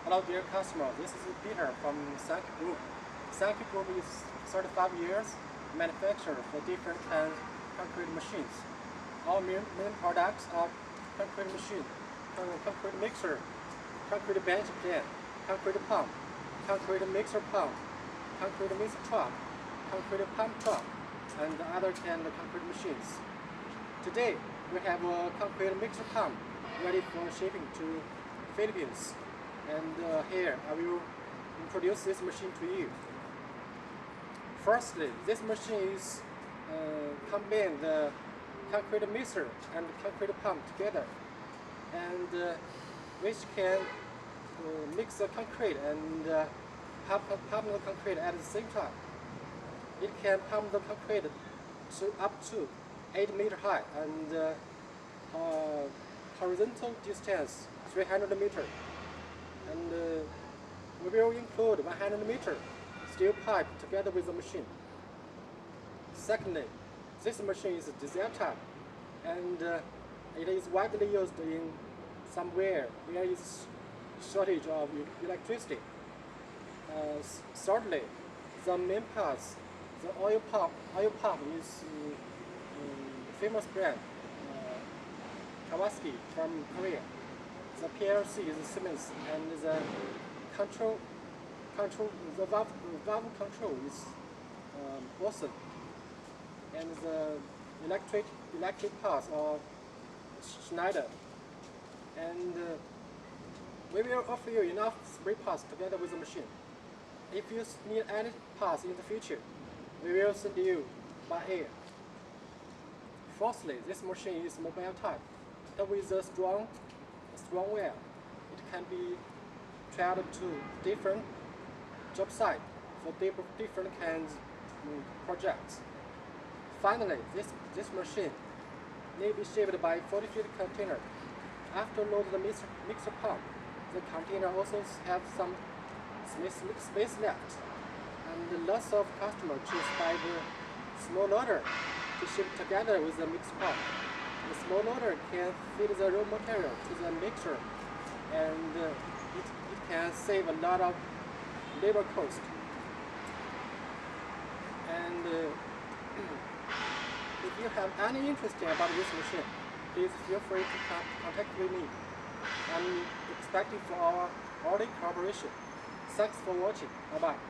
Hello dear customer, this is Peter from Sankey Group. Sankey Group is 35 years manufacturer for different kinds of concrete machines. Our main products are concrete machine, concrete mixer, concrete bench plan, concrete pump, concrete mixer pump, concrete mixer truck, concrete pump truck, and other kind of concrete machines. Today we have a concrete mixer pump ready for shipping to Philippines. And here I will introduce this machine to you. Firstly, this machine is combine the concrete mixer and concrete pump together, and which can mix the concrete and pump the concrete at the same time. It can pump the concrete up to 8 meters high and horizontal distance 300 meters. And we will include 100 meter steel pipe together with the machine. Secondly, this machine is diesel type, and it is widely used in somewhere where there is shortage of electricity. Thirdly, the main parts, the oil pump is famous brand Kawasaki from Korea. The PLC is Siemens, and the valve control is Wilson, and the electric parts are Schneider. And we will offer you enough spare parts together with the machine. If you need any parts in the future, we will send you by air. Fourthly, this machine is mobile type, with a strong wear. It can be traveled to different job sites for different kinds of projects. Finally, this machine may be shipped by 40-feet container. After loading the mixer pump, the container also have some space left, and lots of customers choose by the small loader to ship together with the mixer pump. The small loader can feed the raw material to the mixer, and it can save a lot of labor cost. And if you have any interest about this machine, please feel free to contact with me. I'm expecting for our early collaboration. Thanks for watching. Bye bye.